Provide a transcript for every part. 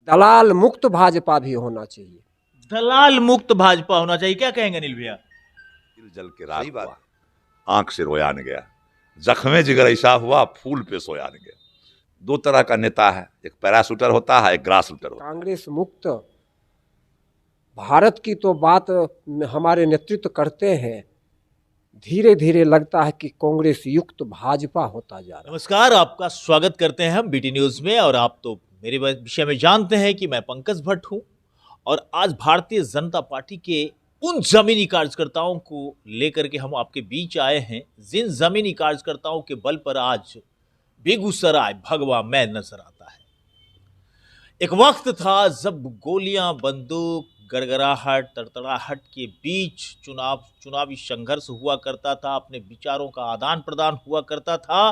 दलाल मुक्त भाजपा भी होना चाहिए। दलाल मुक्त भाजपा होना चाहिए, क्या कहेंगे अनिल भैया? दिल जल के राख हुआ, आंख से रोया न गया, जख्मे जिगर ऐसा हुआ, फूल पे सोया न गया। दो तरह का नेता है, एक पैराशूटर होता है, एक ग्रास शूटर होता है। कांग्रेस मुक्त भारत की तो बात हमारे नेतृत्व करते हैं, धीरे धीरे लगता है कि कांग्रेस युक्त भाजपा होता जा रहा है। नमस्कार, आपका स्वागत करते हैं हम बीटी न्यूज में। और आप तो मेरे विषय में जानते हैं कि मैं पंकज भट्ट हूं, और आज भारतीय जनता पार्टी के उन जमीनी कार्यकर्ताओं को लेकर के हम आपके बीच आए हैं, जिन जमीनी कार्यकर्ताओं के बल पर आज बेगूसराय भगवा में नजर आता है। एक वक्त था जब गोलियां, बंदूक, गड़गड़ाहट, तड़तड़ाहट के बीच चुनावी संघर्ष हुआ करता था, अपने विचारों का आदान प्रदान हुआ करता था।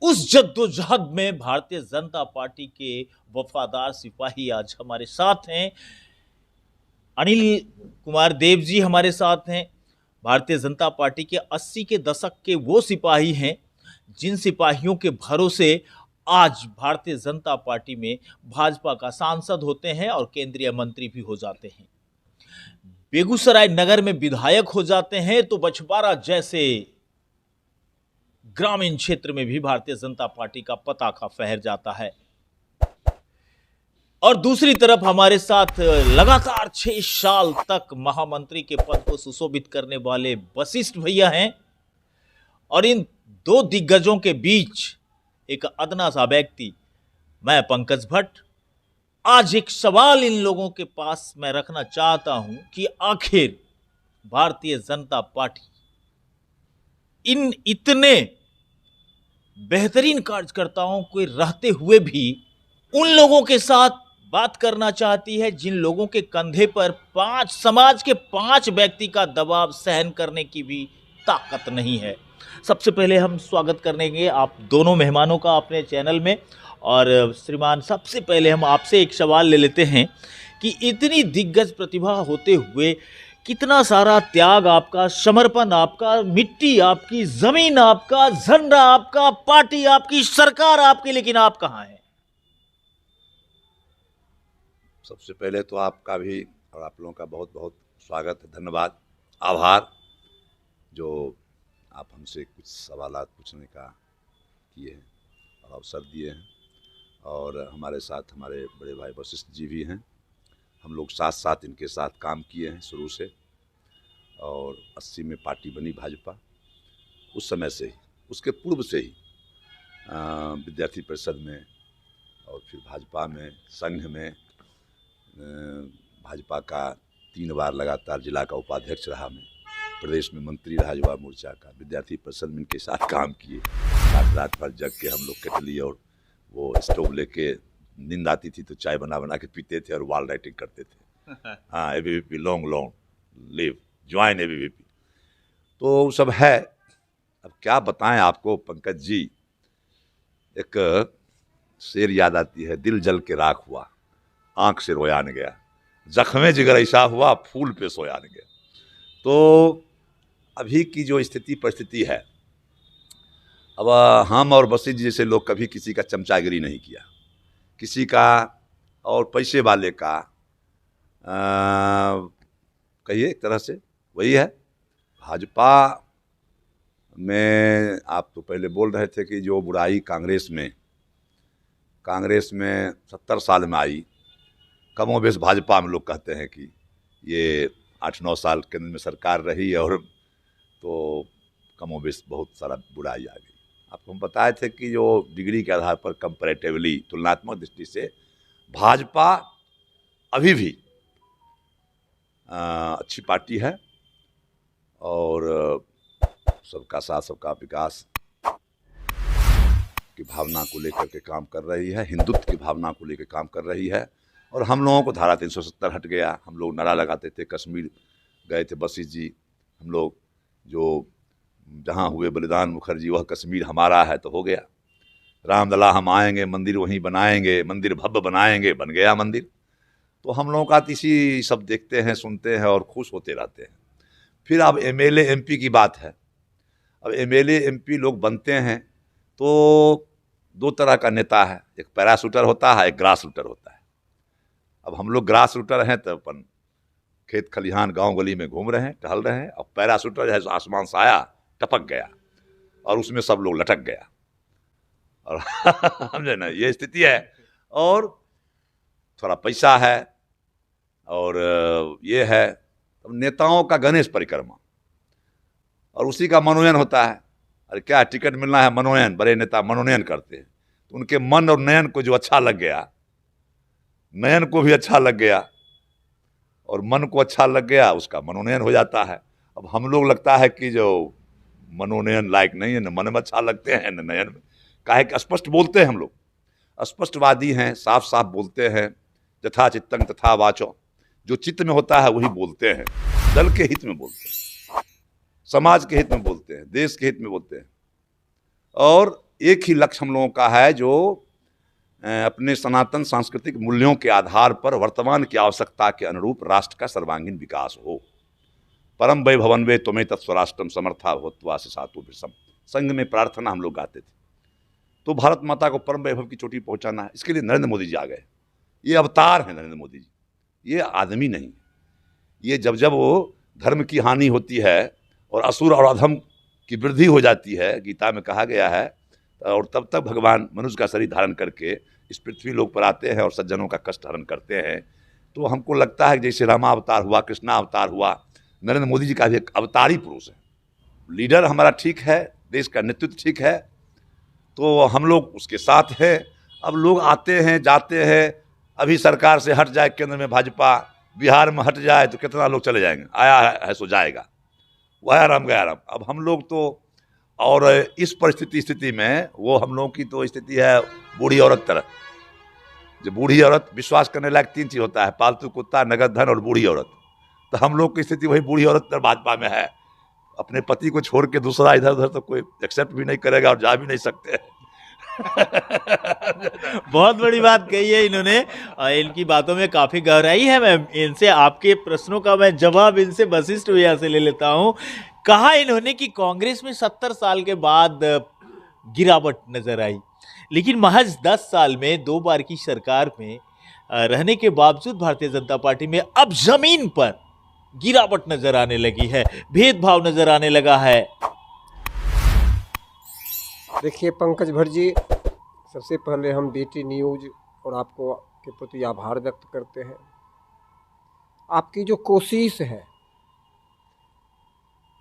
उस जद्दोजहद में भारतीय जनता पार्टी के वफादार सिपाही आज हमारे साथ हैं। अनिल कुमार देव जी हमारे साथ हैं। भारतीय जनता पार्टी के 80 के दशक के वो सिपाही हैं जिन सिपाहियों के भरोसे आज भारतीय जनता पार्टी में भाजपा का सांसद होते हैं और केंद्रीय मंत्री भी हो जाते हैं। बेगूसराय नगर में विधायक हो जाते हैं, तो बछवाड़ा जैसे ग्रामीण क्षेत्र में भी भारतीय जनता पार्टी का पताका फहर जाता है। और दूसरी तरफ हमारे साथ लगातार 6 साल तक महामंत्री के पद को सुशोभित करने वाले वशिष्ठ भैया हैं। और इन दो दिग्गजों के बीच एक अदना सा व्यक्ति, मैं पंकज भट्ट, आज एक सवाल इन लोगों के पास मैं रखना चाहता हूं कि आखिर भारतीय जनता पार्टी इन इतने बेहतरीन कार्यकर्ताओं के रहते हुए भी उन लोगों के साथ बात करना चाहती है जिन लोगों के कंधे पर समाज के 5 व्यक्ति का दबाव सहन करने की भी ताकत नहीं है। सबसे पहले हम स्वागत करेंगे आप दोनों मेहमानों का अपने चैनल में। और श्रीमान, सबसे पहले हम आपसे एक सवाल ले लेते हैं कि इतनी दिग्गज प्रतिभा होते हुए कितना सारा त्याग आपका, समर्पण आपका, मिट्टी आपकी, जमीन आपका, झंडा आपका, पार्टी आपकी, सरकार आपकी, लेकिन आप कहाँ हैं? सबसे पहले तो आपका भी और आप लोगों का बहुत बहुत स्वागत है, धन्यवाद, आभार जो आप हमसे कुछ सवालात पूछने का किए हैं और अवसर दिए हैं। और हमारे साथ हमारे बड़े भाई वशिष्ठ जी भी हैं। हम लोग साथ साथ इनके साथ काम किए हैं शुरू से, और 80 में पार्टी बनी भाजपा। उस समय से ही, उसके पूर्व से ही विद्यार्थी परिषद में और फिर भाजपा में, संघ में, भाजपा का 3 बार लगातार जिला का उपाध्यक्ष रहा मैं, प्रदेश में मंत्री रहा युवा मोर्चा का, विद्यार्थी परिषद में इनके साथ काम किए। रात भर जग के हम लोग केटली और वो स्टोव लेके, नींद आती थी तो चाय बना बना के पीते थे और वॉल राइटिंग करते थे। हाँ, ABVP long long live, join ABVP. तो वो सब है। अब क्या बताएं आपको पंकज जी, एक शेर याद आती है, दिल जल के राख हुआ, आंख से रोया न गया, जख्मे जिगर ऐसा हुआ, फूल पे सोया न गया। तो अभी की जो स्थिति परिस्थिति है, अब हम और वशिष्ठ जी जैसे लोग कभी किसी का चमचागिरी नहीं किया, किसी का और पैसे वाले का कहिए एक तरह से वही है। भाजपा में आप तो पहले बोल रहे थे कि जो बुराई कांग्रेस में 70 साल में आई, कमोबेश भाजपा में लोग कहते हैं कि ये 8-9 साल केंद्र में सरकार रही और तो कमोबेश बहुत सारा बुराई आ गई। आपको हम बताए थे कि जो डिग्री के आधार पर कंपैरेटिवली, तुलनात्मक दृष्टि से भाजपा अभी भी अच्छी पार्टी है और सबका साथ सबका विकास की भावना को लेकर के काम कर रही है, हिंदुत्व की भावना को लेकर काम कर रही है। और हम लोगों को धारा 370 हट गया। हम लोग नारा लगाते थे, कश्मीर गए थे वशिष्ठ जी, हम लोग जो जहाँ हुए बलिदान मुखर्जी वह कश्मीर हमारा है, तो हो गया। रामलला हम आएंगे, मंदिर वहीं बनाएंगे, मंदिर भव्य बनाएंगे, बन गया मंदिर। तो हम लोगों का इसी सब देखते हैं, सुनते हैं और खुश होते रहते हैं। फिर अब एमएलए एमपी की बात है। अब एमएलए एमपी लोग बनते हैं तो 2 तरह का नेता है, एक पैराशूटर होता है, एक ग्रास शूटर होता है। अब हम लोग ग्रास रूटर हैं तो अपन खेत खलिहान गांव गली में घूम रहे हैं, टहल रहे हैं। अब पैराशूटर जो है आसमान से आया, टपक गया और उसमें सब लोग लटक गया और समझे ना, ये स्थिति है। और थोड़ा पैसा है और ये है, अब नेताओं का गणेश परिक्रमा और उसी का मनोनयन होता है। अरे क्या टिकट मिलना है, मनोनयन, बड़े नेता मनोनयन करते हैं तो उनके मन और नयन को जो अच्छा लग गया, नयन को भी अच्छा लग गया और मन को अच्छा लग गया, उसका मनोनयन हो जाता है। अब हम लोग लगता है कि जो मनोनयन लायक नहीं है, न मन में अच्छा लगते हैं न नयन में, काहे कि स्पष्ट बोलते हैं, हम लोग स्पष्टवादी हैं, साफ साफ बोलते हैं। यथा चित्तं तथा वाचो, जो चित्त में होता है वही बोलते हैं। दल के हित में बोलते हैं, समाज के हित में बोलते हैं, देश के हित में बोलते हैं। और एक ही लक्ष्य हम लोगों का है, जो अपने सनातन सांस्कृतिक मूल्यों के आधार पर वर्तमान की आवश्यकता के अनुरूप राष्ट्र का सर्वांगीण विकास हो। परम वैभवन वे तुम्हें तत्स्वराष्ट्रम समर्था भूत्वा सातु विषम, संघ में प्रार्थना हम लोग गाते थे। तो भारत माता को परम वैभव की चोटी पहुंचाना है, इसके लिए नरेंद्र मोदी जी आ गए। ये अवतार हैं नरेंद्र मोदी जी, ये आदमी नहीं। ये जब जब वो धर्म की हानि होती है और असुर और अधम की वृद्धि हो जाती है, गीता में कहा गया है, और तब तक भगवान मनुष्य का शरीर धारण करके इस पृथ्वी लोक पर आते हैं और सज्जनों का कष्ट हरण करते हैं। तो हमको लगता है कि जैसे रामा अवतार हुआ, कृष्णा अवतार हुआ, नरेंद्र मोदी जी का भी एक अवतारी पुरुष है। लीडर हमारा ठीक है, देश का नेतृत्व ठीक है, तो हम लोग उसके साथ हैं। अब लोग आते हैं जाते हैं, अभी सरकार से हट जाए केंद्र में भाजपा, बिहार में हट जाए तो कितना लोग चले जाएंगे, आया है सो जाएगा, वाया राम गया राम। अब हम लोग तो, और इस स्थिति में वो हम लोगों की तो स्थिति है बूढ़ी औरत तरह। जो बूढ़ी औरत, विश्वास करने लायक 3 चीज होता है, पालतू कुत्ता, नगद धन और बूढ़ी औरत। तो हम लोग की स्थिति वही बूढ़ी औरत तरह भाजपा में है। अपने पति को छोड़ के दूसरा इधर उधर तो कोई एक्सेप्ट भी नहीं करेगा और जा भी नहीं सकते। बहुत बड़ी बात कही है इन्होंने, इनकी बातों में काफी गहराई है। मैं इनसे आपके प्रश्नों का मैं जवाब इनसे वशिष्ठ भैया से ले लेता हूं। कहा इन्होंने कि कांग्रेस में 70 साल के बाद गिरावट नजर आई, लेकिन महज 10 साल में 2 बार की सरकार में रहने के बावजूद भारतीय जनता पार्टी में अब जमीन पर गिरावट नजर आने लगी है, भेदभाव नजर आने लगा है। देखिए पंकज भट्ट जी, सबसे पहले हम बीटी न्यूज़ और आपको के प्रति आभार व्यक्त करते हैं। आपकी जो कोशिश है,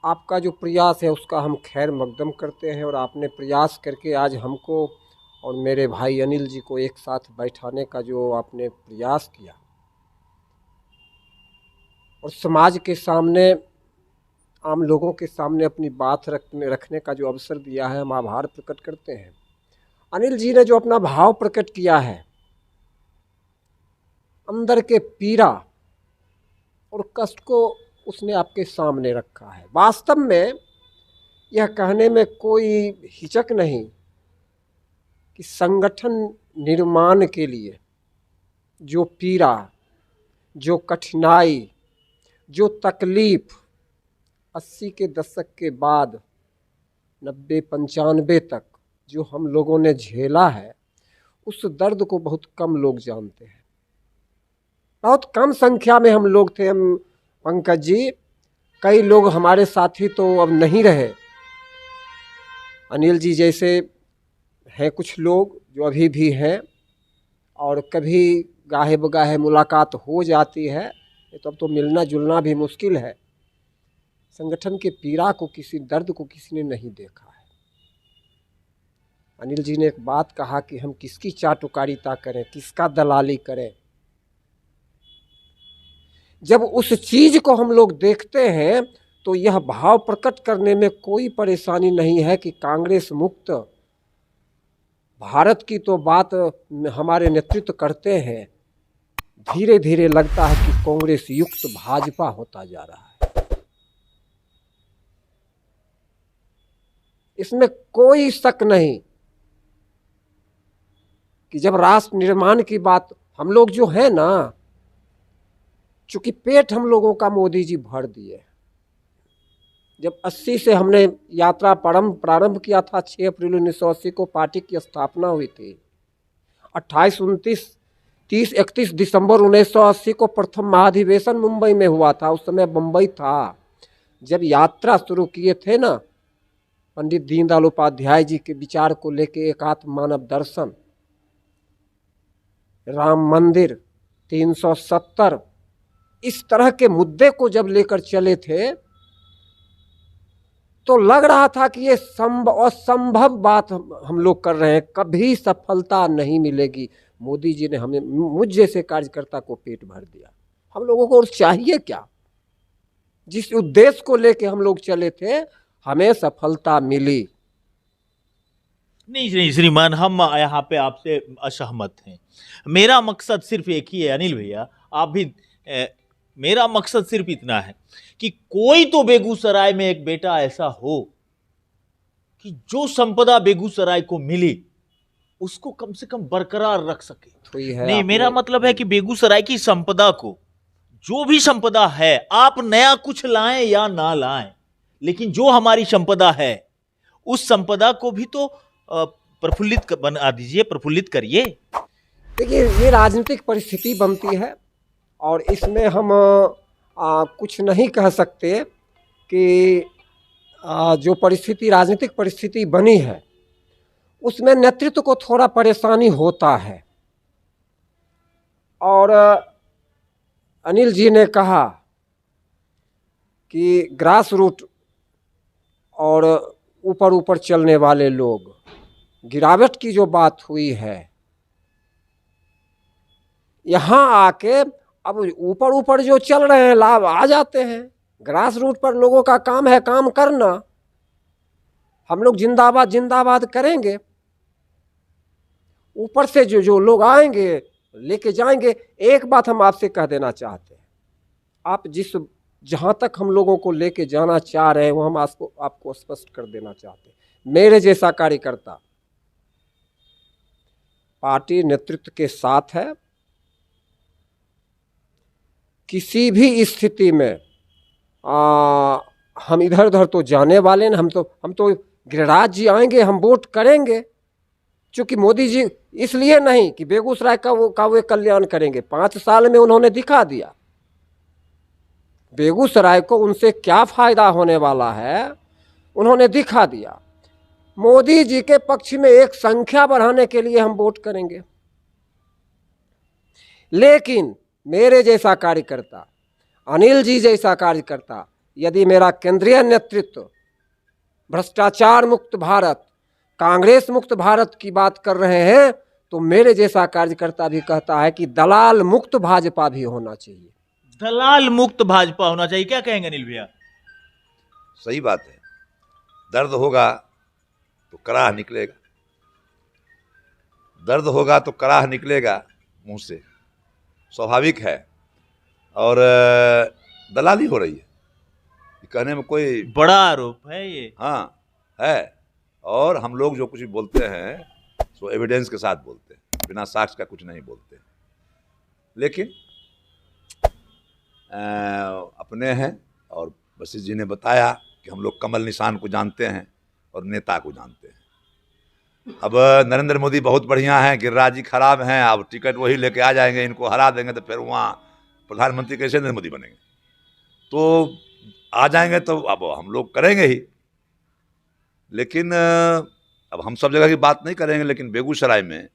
आपका जो प्रयास है, उसका हम खैर मकदम करते हैं। और आपने प्रयास करके आज हमको और मेरे भाई अनिल जी को एक साथ बैठाने का जो आपने प्रयास किया और समाज के सामने, आम लोगों के सामने अपनी बात रखने का जो अवसर दिया है, हम आभार प्रकट करते हैं। अनिल जी ने जो अपना भाव प्रकट किया है, अंदर के पीड़ा और कष्ट को उसने आपके सामने रखा है। वास्तव में यह कहने में कोई हिचक नहीं कि संगठन निर्माण के लिए जो पीड़ा, जो कठिनाई, जो तकलीफ 80 के दशक के बाद 90-95 तक जो हम लोगों ने झेला है, उस दर्द को बहुत कम लोग जानते हैं। बहुत कम संख्या में हम लोग थे। हम पंकज जी, कई लोग हमारे साथी तो अब नहीं रहे। अनिल जी जैसे हैं कुछ लोग जो अभी भी हैं, और कभी गाहे बगाहे मुलाकात हो जाती है, तो अब तो मिलना जुलना भी मुश्किल है। संगठन के पीड़ा को, किसी दर्द को किसी ने नहीं देखा है। अनिल जी ने एक बात कहा कि हम किसकी चाटुकारिता करें, किसका दलाली करें। जब उस चीज को हम लोग देखते हैं तो यह भाव प्रकट करने में कोई परेशानी नहीं है कि कांग्रेस मुक्त भारत की तो बात हमारे नेतृत्व करते हैं। धीरे धीरे लगता है कि कांग्रेस युक्त भाजपा होता जा रहा है। इसमें कोई शक नहीं कि जब राष्ट्र निर्माण की बात, हम लोग जो है ना, चूंकि पेट हम लोगों का मोदी जी भर दिए। जब 80 से हमने यात्रा प्रारंभ किया था, 6 अप्रैल 1980 को पार्टी की स्थापना हुई थी। 28-29 30-31 दिसंबर 1980 को प्रथम महाधिवेशन मुंबई में हुआ था। उस समय बम्बई था। जब यात्रा शुरू किए थे ना पंडित दीनदयाल उपाध्याय जी के विचार को लेके, एकात्म मानव दर्शन, राम मंदिर, 370, इस तरह के मुद्दे को जब लेकर चले थे तो लग रहा था कि ये असंभव बात हम लोग कर रहे हैं, कभी सफलता नहीं मिलेगी। मोदी जी ने हमें, मुझ जैसे कार्यकर्ता को पेट भर दिया। हम लोगों को और चाहिए क्या? जिस उद्देश्य को लेके हम लोग चले थे, हमें सफलता मिली। नहीं श्रीमान, हम यहाँ पे आपसे असहमत हैं। मेरा मकसद सिर्फ एक ही है अनिल भैया, आप भी मेरा मकसद सिर्फ इतना है कि कोई तो बेगूसराय में एक बेटा ऐसा हो कि जो संपदा बेगूसराय को मिली उसको कम से कम बरकरार रख सके। तो है नहीं, मेरा मतलब है कि बेगूसराय की संपदा को, जो भी संपदा है, आप नया कुछ लाएं या ना लाएं, लेकिन जो हमारी संपदा है उस संपदा को भी तो प्रफुल्लित बना दीजिए, प्रफुल्लित करिए। देखिए, ये राजनीतिक परिस्थिति बनती है और इसमें हम कुछ नहीं कह सकते कि जो परिस्थिति, राजनीतिक परिस्थिति बनी है उसमें नेतृत्व को थोड़ा परेशानी होता है। और अनिल जी ने कहा कि ग्रास रूट और ऊपर ऊपर चलने वाले लोग, गिरावट की जो बात हुई है, यहाँ आके अब ऊपर ऊपर जो चल रहे हैं लाभ आ जाते हैं। ग्रास रूट पर लोगों का काम है काम करना। हम लोग जिंदाबाद जिंदाबाद करेंगे, ऊपर से जो लोग आएंगे लेके जाएंगे। एक बात हम आपसे कह देना चाहते हैं, आप जहाँ तक हम लोगों को लेके जाना चाह रहे हैं वो हम आपको स्पष्ट कर देना चाहते हैं। मेरे जैसा कार्यकर्ता पार्टी नेतृत्व के साथ है। किसी भी स्थिति में हम इधर उधर तो जाने वाले हैं। हम तो गिरिराज जी आएंगे, हम वोट करेंगे। चूँकि मोदी जी इसलिए नहीं कि बेगूसराय का वो कल्याण करेंगे, 5 साल में उन्होंने दिखा दिया बेगूसराय को उनसे क्या फायदा होने वाला है, उन्होंने दिखा दिया। मोदी जी के पक्ष में एक संख्या बढ़ाने के लिए हम वोट करेंगे। लेकिन मेरे जैसा कार्यकर्ता, अनिल जी जैसा कार्यकर्ता, यदि मेरा केंद्रीय नेतृत्व भ्रष्टाचार मुक्त भारत, कांग्रेस मुक्त भारत की बात कर रहे हैं, तो मेरे जैसा कार्यकर्ता भी कहता है कि दलाल मुक्त भाजपा भी होना चाहिए। दलाल मुक्त भाजपा होना चाहिए, क्या कहेंगे अनिल भैया? सही बात है। दर्द होगा तो कराह निकलेगा, दर्द होगा तो कराह निकलेगा मुंह से, स्वाभाविक है। और दलाली हो रही है, कहने में कोई बड़ा आरोप है ये। हाँ है। और हम लोग जो कुछ भी बोलते हैं तो एविडेंस के साथ बोलते हैं, बिना साक्ष्य का कुछ नहीं बोलते। लेकिन अपने हैं, और वशिष्ठ जी ने बताया कि हम लोग कमल निशान को जानते हैं और नेता को जानते हैं। अब नरेंद्र मोदी बहुत बढ़िया हैं, गिरिराज जी खराब हैं, अब टिकट वही लेके आ जाएंगे, इनको हरा देंगे तो फिर वहाँ प्रधानमंत्री कैसे नरेंद्र मोदी बनेंगे? तो आ जाएंगे तो अब हम लोग करेंगे ही। लेकिन अब हम सब जगह की बात नहीं करेंगे, लेकिन बेगूसराय में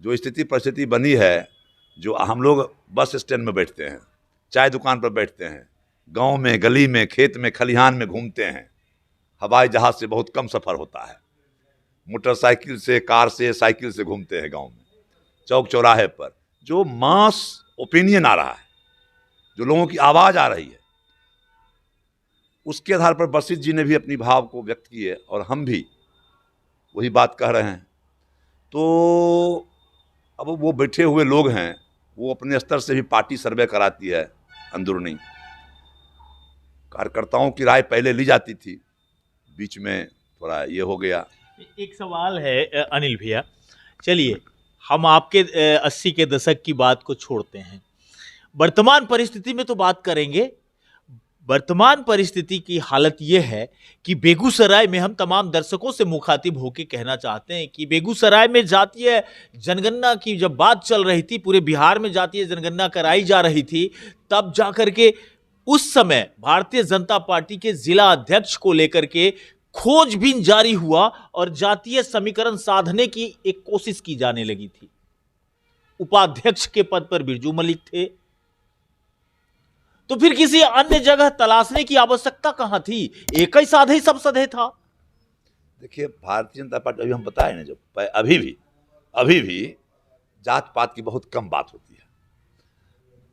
जो स्थिति परिस्थिति बनी है, जो हम लोग बस स्टैंड में बैठते हैं, चाय दुकान पर बैठते हैं, गांव में, गली में, खेत में, खलिहान में घूमते हैं, हवाई जहाज से बहुत कम सफ़र होता है, मोटरसाइकिल से, कार से, साइकिल से घूमते हैं गांव में, चौक चौराहे पर जो मास ओपिनियन आ रहा है, जो लोगों की आवाज़ आ रही है, उसके आधार पर वशिष्ठ जी ने भी अपनी भाव को व्यक्त किए और हम भी वही बात कह रहे हैं। तो अब वो बैठे हुए लोग हैं, वो अपने स्तर से भी पार्टी सर्वे कराती है अंदरूनी। कार्यकर्ताओं की राय पहले ली जाती थी, बीच में थोड़ा ये हो गया। एक सवाल है अनिल भैया, चलिए हम आपके 80 के दशक की बात को छोड़ते हैं, वर्तमान परिस्थिति में तो बात करेंगे। वर्तमान परिस्थिति की हालत यह है कि बेगूसराय में हम तमाम दर्शकों से मुखातिब होकर कहना चाहते हैं कि बेगूसराय में जातीय जनगणना की जब बात चल रही थी, पूरे बिहार में जातीय जनगणना कराई जा रही थी, तब जाकर के उस समय भारतीय जनता पार्टी के जिला अध्यक्ष को लेकर के खोजबीन जारी हुआ और जातीय समीकरण साधने की एक कोशिश की जाने लगी थी। उपाध्यक्ष के पद पर बिरजू मलिक थे, तो फिर किसी अन्य जगह तलाशने की आवश्यकता कहां थी? एक ही साधे सब सधे था। देखिए, भारतीय जनता पार्टी, अभी हम बताए ना, जो अभी भी जात पात की बहुत कम बात होती है।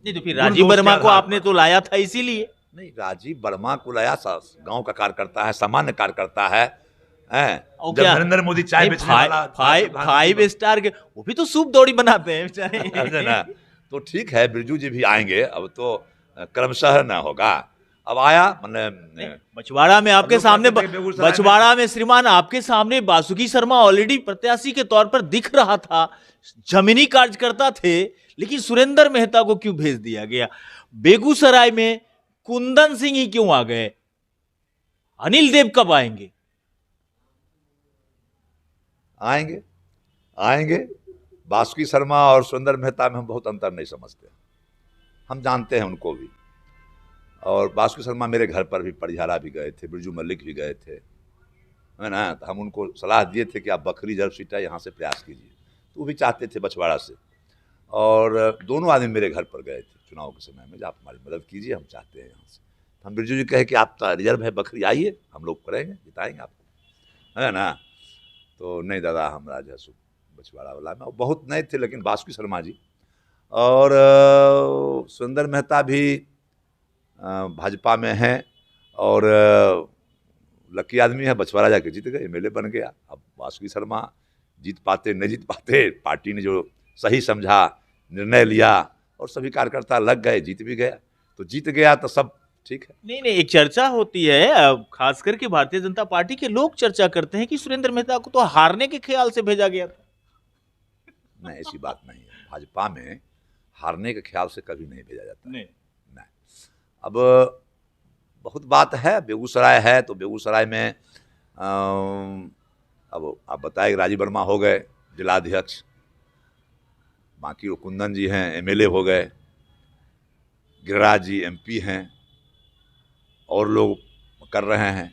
नहीं तो फिर राजीव वर्मा को आपने तो लाया था इसीलिए। नहीं, राजीव वर्मा को लाया गांव का कार्यकर्ता है, सामान्य कार्यकर्ता है। जब नरेंद्र मोदी चाय बेचने वाला 5 स्टार के, वो भी तो सूप दौड़ी बनाते हैं बेचारे ना, तो ठीक है, बिरजू जी भी आएंगे। अब तो क्रमशः न होगा। अब आया बछवाड़ा में आपके सामने, बछवाड़ा में श्रीमान आपके सामने बासुकी शर्मा ऑलरेडी प्रत्याशी के तौर पर दिख रहा था, जमीनी कार्यकर्ता थे, लेकिन सुरेंद्र मेहता को क्यों भेज दिया गया? बेगूसराय में कुंदन सिंह ही क्यों आ गए? अनिल देव कब आएंगे? आएंगे। बासुकी शर्मा और सुरेंद्र मेहता में हम बहुत अंतर नहीं समझते, हम जानते हैं उनको भी। और बासुकी शर्मा मेरे घर पर भी परिहारा भी गए थे, बिरजू मलिक भी गए थे, है ना। तो हम उनको सलाह दिए थे कि आप बखरी रिजर्व सीट है, यहाँ से प्रयास कीजिए, तो वो भी चाहते थे बछवाड़ा से। और दोनों आदमी मेरे घर पर गए थे चुनाव के समय में, जो आप हमारी मदद कीजिए, हम चाहते हैं यहाँ से। हम बिरजू जी कहे कि आप रिजर्व है बखरी, आइए, हम लोग करेंगे, जिताएंगे आपको, है ना। तो नहीं दादा, हमारा जो है बछवाड़ा वाला में बहुत नए थे, लेकिन बासुकी शर्मा जी और सुरेंद्र मेहता भी भाजपा में हैं और लकी आदमी है, बछवाड़ा जाके जीत गए, एमएलए बन गया। अब बासुकी शर्मा जीत पाते नहीं जीत पाते, पार्टी ने जो सही समझा, निर्णय लिया और सभी कार्यकर्ता लग गए, जीत भी गया। तो जीत गया तो सब ठीक है। नहीं, एक चर्चा होती है, खास करके भारतीय जनता पार्टी के लोग चर्चा करते हैं कि सुरेंद्र मेहता को तो हारने के ख्याल से भेजा गया था। नहीं, ऐसी बात नहीं है। भाजपा में हारने के ख्याल से कभी नहीं भेजा जाता। नहीं। अब बहुत बात है, बेगूसराय है तो बेगूसराय में अब आप बताए, राजीव वर्मा हो गए जिलाध्यक्ष, बाकी वो कुंदन जी हैं एमएलए हो गए, गिरिराज जी एमपी हैं, और लोग कर रहे हैं।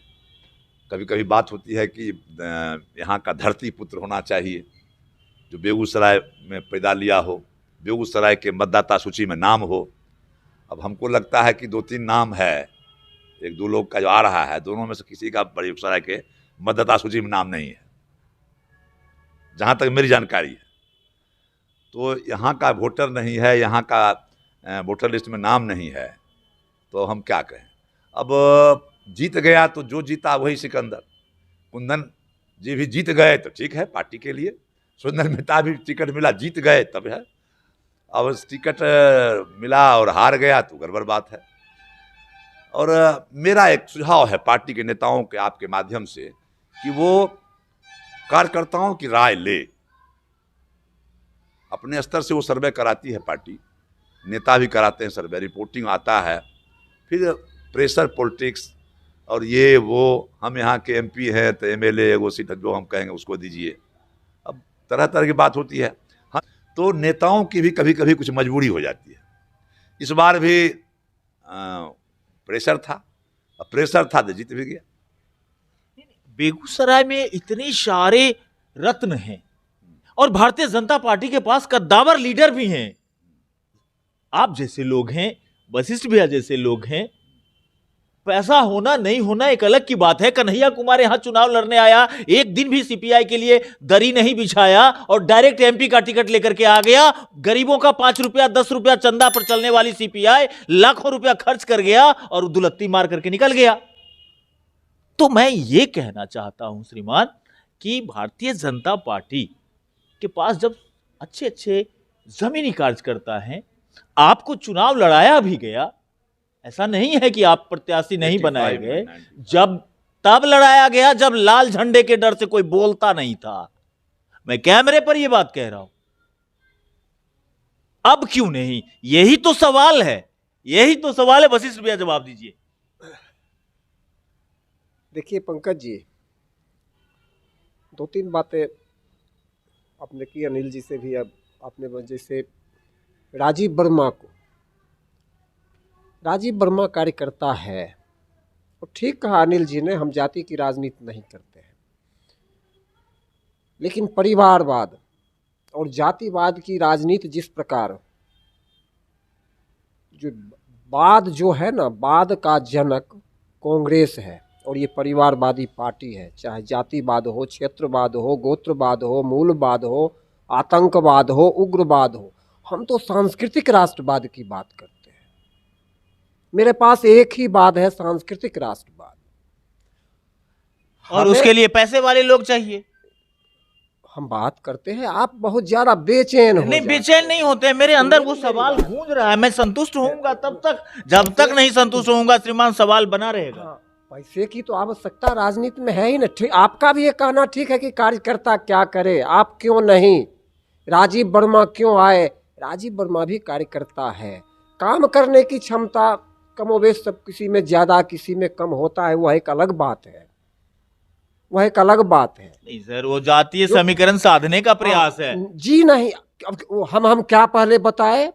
कभी कभी बात होती है कि यहाँ का धरती पुत्र होना चाहिए, जो बेगूसराय में पैदा लिया हो, बेगूसराय के मतदाता सूची में नाम हो। अब हमको लगता है कि 2-3 नाम है, 1-2 लोग का जो आ रहा है, दोनों में से किसी का बेगूसराय के मतदाता सूची में नाम नहीं है, जहाँ तक मेरी जानकारी है। तो यहाँ का वोटर नहीं है, यहाँ का वोटर लिस्ट में नाम नहीं है, तो हम क्या कहें। अब जीत गया तो जो जीता वही सिकंदर। कुंदन जी भी जीत गए तो ठीक है पार्टी के लिए, सुरेंद्र मेहता भी टिकट मिला, जीत गए तब है। अब टिकट मिला और हार गया तो गड़बड़ बात है। और मेरा एक सुझाव है पार्टी के नेताओं के आपके माध्यम से कि वो कार्यकर्ताओं की राय ले। अपने स्तर से वो सर्वे कराती है पार्टी, नेता भी कराते हैं सर्वे, रिपोर्टिंग आता है, फिर प्रेशर पॉलिटिक्स और ये वो, हम यहाँ के एमपी हैं तो एमएलए वो सीट जो हम कहेंगे उसको दीजिए। अब तरह तरह की बात होती है। हाँ, तो नेताओं की भी कभी कभी कुछ मजबूरी हो जाती है। इस बार भी प्रेशर था, अब प्रेशर था तो जीत भी गया। बेगूसराय में इतने सारे रत्न हैं और भारतीय जनता पार्टी के पास कद्दावर लीडर भी हैं। आप जैसे लोग हैं, वशिष्ठ भैया जैसे लोग हैं। पैसा होना नहीं होना एक अलग की बात है। कन्हैया कुमार यहां चुनाव लड़ने आया, एक दिन भी सीपीआई के लिए दरी नहीं बिछाया और डायरेक्ट एमपी का टिकट लेकर के आ गया। गरीबों का 5 रुपया 10 रुपया चंदा पर चलने वाली सीपीआई लाखों रुपया खर्च कर गया और दुलत्ती मार करके निकल गया। तो मैं ये कहना चाहता हूं श्रीमान कि भारतीय जनता पार्टी के पास जब अच्छे अच्छे जमीनी कार्यकर्ता हैं, आपको चुनाव लड़ाया भी गया, ऐसा नहीं है कि आप प्रत्याशी नहीं बनाए गए, जब तब लड़ाया गया जब लाल झंडे के डर से कोई बोलता नहीं था। मैं कैमरे पर यह बात कह रहा हूं। अब क्यों नहीं? यही तो सवाल है, यही तो सवाल है। वशिष्ठ भैया जवाब दीजिए। देखिए पंकज जी, दो तीन बातें आपने की अनिल जी से भी, अब आपने जैसे राजीव वर्मा कार्यकर्ता है, और ठीक कहा अनिल जी ने, हम जाति की राजनीति नहीं करते हैं, लेकिन परिवारवाद और जातिवाद की राजनीति जिस प्रकार, जो वाद जो है ना, वाद का जनक कांग्रेस है और ये परिवारवादी पार्टी है, चाहे जातिवाद हो, क्षेत्रवाद हो, गोत्रवाद हो, मूलवाद हो, आतंकवाद हो, उग्रवाद हो, हम तो सांस्कृतिक राष्ट्रवाद की बात करते हैं। मेरे पास एक ही बात है, सांस्कृतिक राष्ट्रवाद। और उसके लिए पैसे वाले लोग चाहिए। हम बात करते हैं, आप बहुत ज्यादा बेचैन हो नहीं, जाते बेचैन नहीं होते हैं, मेरे अंदर वो सवाल गूंज रहा है। मैं संतुष्ट होऊंगा तब तक, जब तक नहीं संतुष्ट होऊंगा श्रीमान सवाल बना रहेगा। हाँ, पैसे की तो आवश्यकता राजनीति में है ही ना। ठीक, आपका भी ये कहना ठीक है कि कार्यकर्ता क्या करे, आप क्यों नहीं, राजीव वर्मा क्यों आए। राजीव वर्मा भी कार्यकर्ता है, काम करने की क्षमता कमोबेश सब किसी में ज्यादा किसी में कम होता है, वह एक अलग बात है, वह एक अलग बात है। नहीं सर, वो जातीय समीकरण साधने का प्रयास है जी नहीं। अब हम क्या पहले बताए,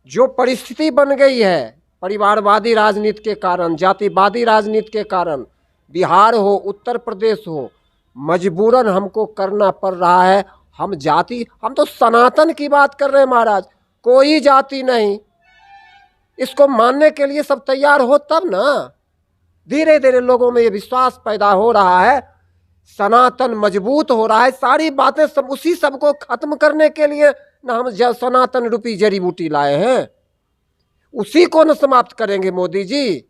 जो परिस्थिति बन गई है परिवारवादी राजनीति के कारण, जातिवादी राजनीति के कारण, बिहार हो, उत्तर प्रदेश हो, मजबूरन हमको करना पड़ रहा है। हम तो सनातन की बात कर रहे हैं महाराज, कोई जाति नहीं। इसको मानने के लिए सब तैयार हो तब ना, धीरे धीरे लोगों में ये विश्वास पैदा हो रहा है, सनातन मजबूत हो रहा है। सारी बातें सब उसी सबको खत्म करने के लिए ना हम सनातन रूपी जड़ी बूटी लाए हैं, उसी को न समाप्त करेंगे मोदी जी।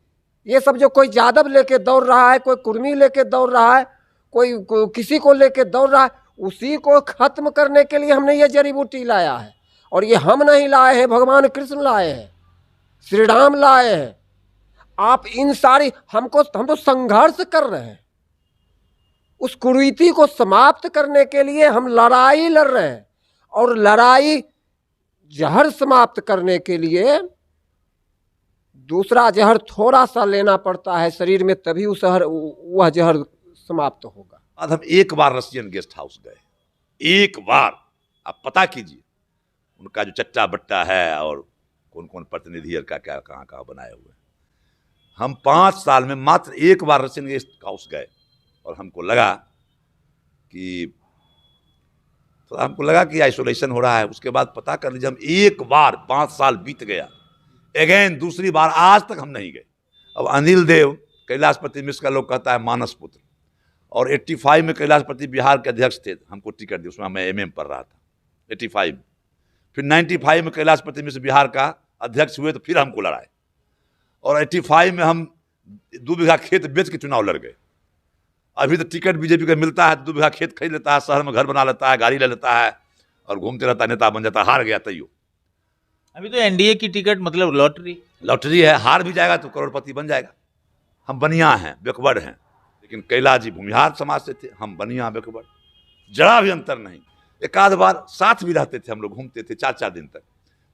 ये सब जो कोई यादव लेके दौड़ रहा है, कोई कुर्मी लेके दौड़ रहा है, कोई किसी को लेके दौड़ रहा है, उसी को खत्म करने के लिए हमने ये जड़ी बूटी लाया है। और ये हम नहीं लाए हैं, भगवान कृष्ण लाए हैं, श्री राम लाए हैं। आप इन सारी हम तो संघर्ष कर रहे हैं, उस कुरीति को समाप्त करने के लिए हम लड़ाई लड़ रहे हैं। और लड़ाई जहर समाप्त करने के लिए दूसरा जहर थोड़ा सा लेना पड़ता है शरीर में, तभी वह जहर समाप्त होगा। आज हम एक बार रशियन गेस्ट हाउस गए, एक बार। आप पता कीजिए उनका जो चट्टा बट्टा है और कौन कौन प्रतिनिधि का क्या कहाँ कहाँ बनाए हुए हैं। हम 5 साल में मात्र एक बार रशियन गेस्ट हाउस गए और हमको लगा कि आइसोलेशन हो रहा है। उसके बाद पता कर लीजिए, हम एक बार 5 साल बीत गया, अगेन दूसरी बार आज तक हम नहीं गए। अब अनिल देव कैलाशपति मिश्र का लोग कहता है मानस पुत्र, और 85 में कैलाशपति बिहार के अध्यक्ष थे, हमको टिकट दी, उसमें मैं एमएम पढ़ रहा था 85 में। फिर 95 में कैलाशपति मिश्र बिहार का अध्यक्ष हुए तो फिर हमको लड़ाए, और 85 में हम 2 बीघा खेत बेच के चुनाव लड़ गए। अभी तो टिकट बीजेपी का मिलता है, 2 बीघा खेत खरीद लेता है, शहर में घर बना लेता है, गाड़ी ले लेता है और घूमते रहता है, नेता बन जाता है। हार गया तैयो। अभी तो एनडीए की टिकट मतलब लॉटरी है, हार भी जाएगा तो करोड़पति बन जाएगा। हम बनिया हैं, बैकवर्ड हैं, लेकिन कैलाश जी भूमिहार समाज से थे, हम बनिया बैकवर्ड, जरा भी अंतर नहीं। एक आध बार साथ भी रहते थे, हम लोग घूमते थे 4-4 दिन तक।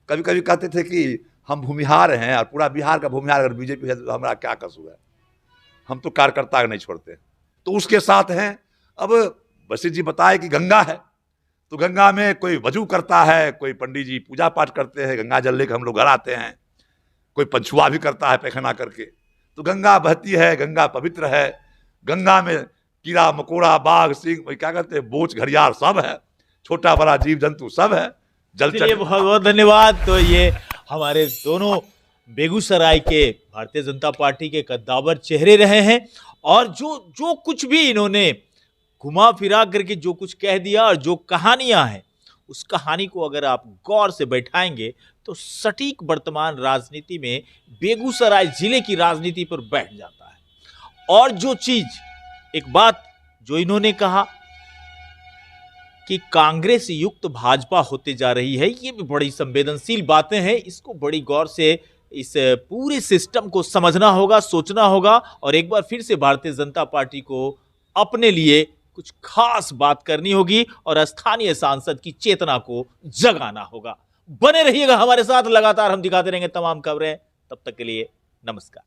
कभी कभी कहते थे कि हम भूमिहार हैं और पूरा बिहार का भूमिहार अगर बीजेपी है तो हमारा क्या कसूर है, हम तो कार्यकर्ता नहीं छोड़ते, तो उसके साथ हैं। अब वशिष्ठ जी बताए कि गंगा है, तो गंगा में कोई वजू करता है, कोई पंडित जी पूजा पाठ करते हैं, गंगा जल लेकर हम लोग घर आते हैं, कोई पंछुआ भी करता है पैखाना करके। तो गंगा बहती है, गंगा पवित्र है, गंगा में कीड़ा मकोड़ा बाघ सिंह क्या कहते हैं बोच घड़ियाल सब है, छोटा बड़ा जीव जंतु सब है। चलिए बहुत बहुत धन्यवाद। तो ये हमारे दोनों बेगूसराय के भारतीय जनता पार्टी के कद्दावर चेहरे रहे हैं, और जो कुछ भी इन्होंने घुमा फिरा करके जो कुछ कह दिया और जो कहानियां हैं, उस कहानी को अगर आप गौर से बैठाएंगे तो सटीक वर्तमान राजनीति में बेगूसराय जिले की राजनीति पर बैठ जाता है। और जो चीज, एक बात जो इन्होंने कहा कि कांग्रेस युक्त भाजपा होते जा रही है, ये भी बड़ी संवेदनशील बातें हैं। इसको बड़ी गौर से इस पूरे सिस्टम को समझना होगा, सोचना होगा, और एक बार फिर से भारतीय जनता पार्टी को अपने लिए कुछ खास बात करनी होगी और स्थानीय सांसद की चेतना को जगाना होगा। बने रहिएगा हमारे साथ, लगातार हम दिखाते रहेंगे तमाम खबरें। तब तक के लिए नमस्कार।